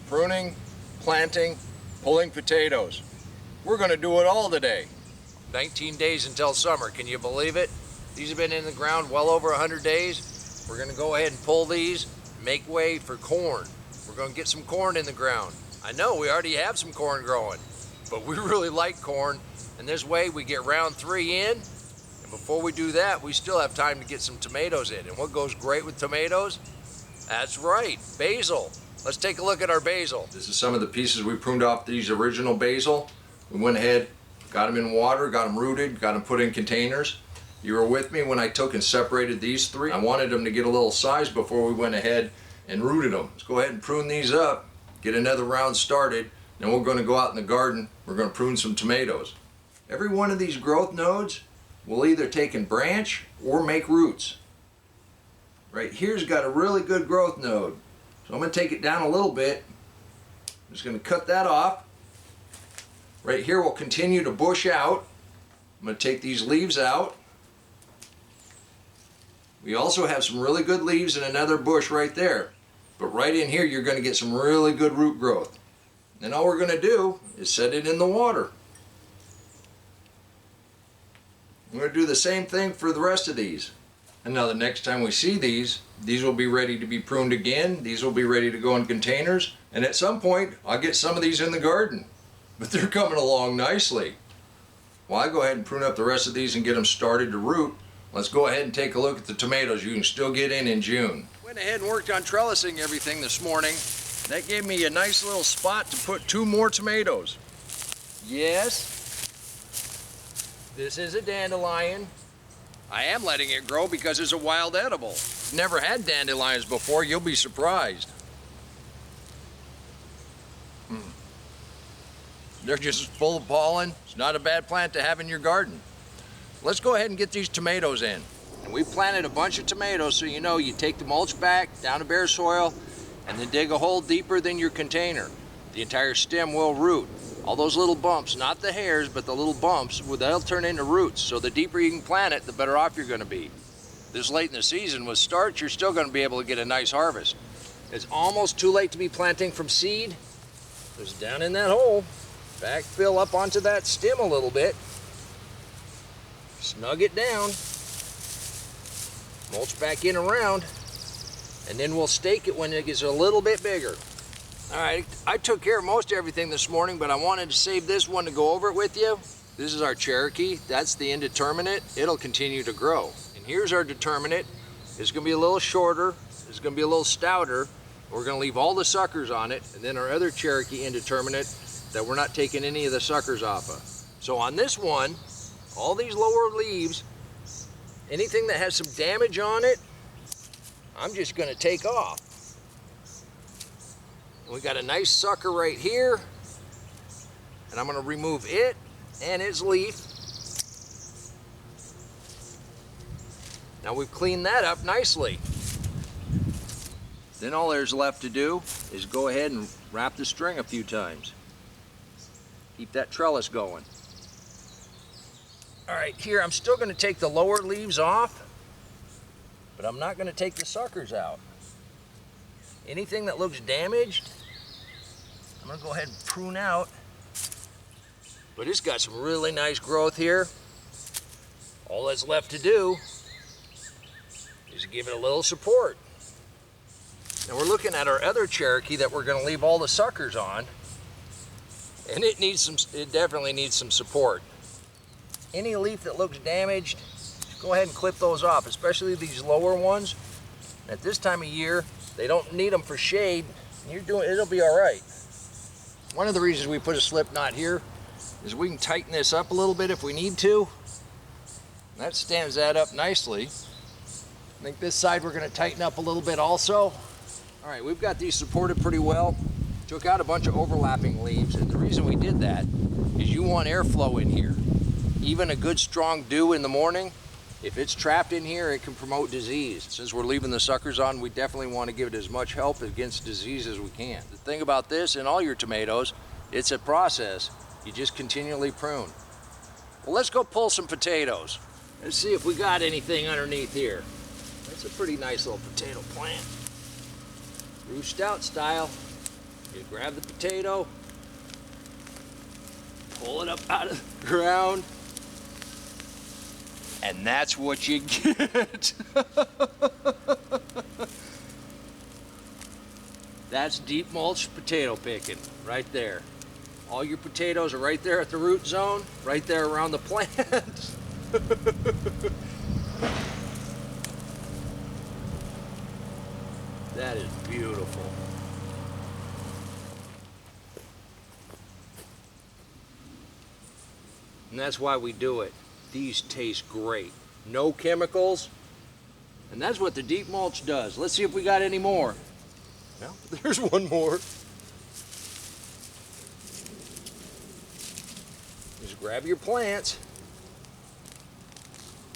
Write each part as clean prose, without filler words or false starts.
pruning, planting, pulling potatoes. We're going to do it all today. 19 days until summer, can you believe it? These have been in the ground well over 100 days. We're going to go ahead and pull these, make way for corn. We're going to get some corn in the ground. I know we already have some corn growing, but we really like corn, and this way we get round 3 in, and before we do that, we still have time to get some tomatoes in. And what goes great with tomatoes? That's right, basil. Let's take a look at our basil. This is some of the pieces we pruned off these original basil. We went ahead, got them in water, got them rooted, got them put in containers. You were with me when I took and separated these 3. I wanted them to get a little size before we went ahead and rooted them. Let's go ahead and prune these up, get another round started, then we're going to go out in the garden, we're going to prune some tomatoes. Every one of these growth nodes will either take and branch or make roots. Right here's got a really good growth node. So I'm going to take it down a little bit. I'm just going to cut that off. Right here will continue to bush out. I'm going to take these leaves out. We also have some really good leaves in another bush right there. But right in here you're going to get some really good root growth. Then all we're going to do is set it in the water. We're going to do the same thing for the rest of these. And now the next time we see these will be ready to be pruned again. These will be ready to go in containers. And at some point, I'll get some of these in the garden. But they're coming along nicely. Well, I go ahead and prune up the rest of these and get them started to root. Let's go ahead and take a look at the tomatoes you can still get in June. Went ahead and worked on trellising everything this morning. That gave me a nice little spot to put 2 more tomatoes. Yes, this is a dandelion. I am letting it grow because it's a wild edible. Never had dandelions before, you'll be surprised. They're just full of pollen. It's not a bad plant to have in your garden. Let's go ahead and get these tomatoes in. And we planted a bunch of tomatoes, so you know you take the mulch back down to bare soil and then dig a hole deeper than your container. The entire stem will root. All those little bumps, not the hairs, but the little bumps, they'll turn into roots. So the deeper you can plant it, the better off you're going to be. This late in the season with starch, you're still going to be able to get a nice harvest. It's almost too late to be planting from seed. Just down in that hole, backfill up onto that stem a little bit. Snug it down. Mulch back in around. And then we'll stake it when it gets a little bit bigger. All right, I took care of most everything this morning, but I wanted to save this one to go over it with you. This is our Cherokee. That's the indeterminate. It'll continue to grow. And here's our determinate. It's going to be a little shorter. It's going to be a little stouter. We're going to leave all the suckers on it. And then our other Cherokee indeterminate that we're not taking any of the suckers off of. So on this one, all these lower leaves, anything that has some damage on it, I'm just going to take off. We got a nice sucker right here, and I'm going to remove it and its leaf. Now we've cleaned that up nicely. Then all there's left to do is go ahead and wrap the string a few times. Keep that trellis going. All right, here I'm still going to take the lower leaves off, but I'm not going to take the suckers out. Anything that looks damaged, I'm going to go ahead and prune out. But it's got some really nice growth here. All that's left to do is give it a little support. Now we're looking at our other Cherokee that we're going to leave all the suckers on. And it definitely needs some support. Any leaf that looks damaged, go ahead and clip those off, especially these lower ones. At this time of year, they don't need them for shade. It'll be all right. One of the reasons we put a slip knot here is we can tighten this up a little bit if we need to. That stands that up nicely. I think this side we're going to tighten up a little bit also. All right, we've got these supported pretty well. Took out a bunch of overlapping leaves, and the reason we did that is you want airflow in here. Even a good strong dew in the morning, if it's trapped in here, it can promote disease. Since we're leaving the suckers on, we definitely want to give it as much help against disease as we can. The thing about this and all your tomatoes, it's a process. You just continually prune. Well, let's go pull some potatoes. Let's see if we got anything underneath here. That's a pretty nice little potato plant. Roost out style. You grab the potato, pull it up out of the ground, and that's what you get. That's deep mulch potato picking right there. All your potatoes are right there at the root zone, right there around the plants. That is beautiful. And that's why we do it. These taste great. No chemicals. And that's what the deep mulch does. Let's see if we got any more. Well, there's one more. Just grab your plants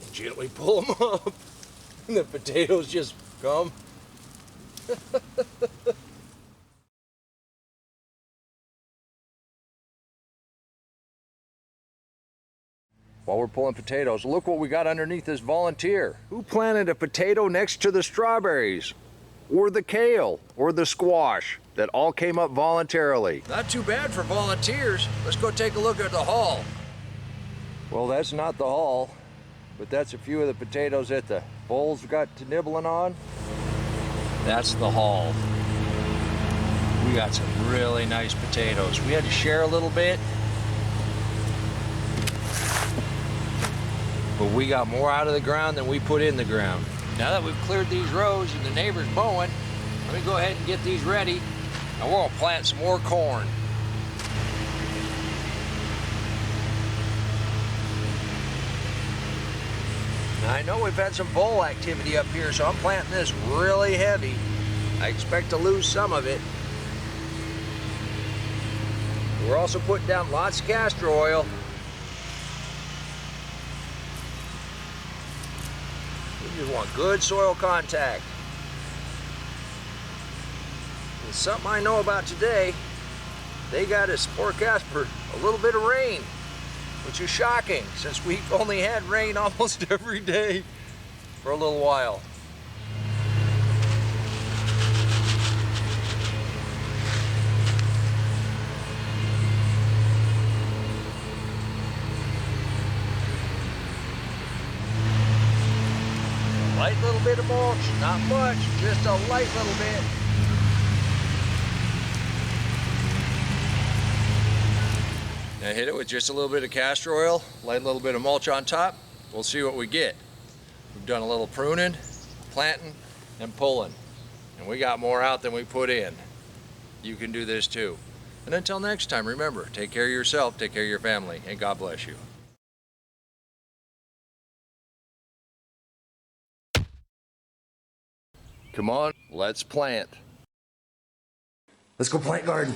and gently pull them up. And the potatoes just come. While we're pulling potatoes, look what we got underneath this volunteer. Who planted a potato next to the strawberries? Or the kale? Or the squash? That all came up voluntarily. Not too bad for volunteers. Let's go take a look at the haul. Well, that's not the haul, but that's a few of the potatoes that the bulls got to nibbling on. That's the haul. We got some really nice potatoes. We had to share a little bit, but we got more out of the ground than we put in the ground. Now that we've cleared these rows and the neighbor's mowing, let me go ahead and get these ready, and we're gonna plant some more corn. Now, I know we've had some bull activity up here, so I'm planting this really heavy. I expect to lose some of it. We're also putting down lots of castor oil. We just want good soil contact. And something I know about today, they got us forecast for a little bit of rain, which is shocking since we've only had rain almost every day for a little while. Light little bit of mulch, not much, just a light little bit. Now hit it with just a little bit of castor oil, light little bit of mulch on top. We'll see what we get. We've done a little pruning, planting, and pulling. And we got more out than we put in. You can do this too. And until next time, remember, take care of yourself, take care of your family, and God bless you. Come on, let's plant. Let's go plant garden.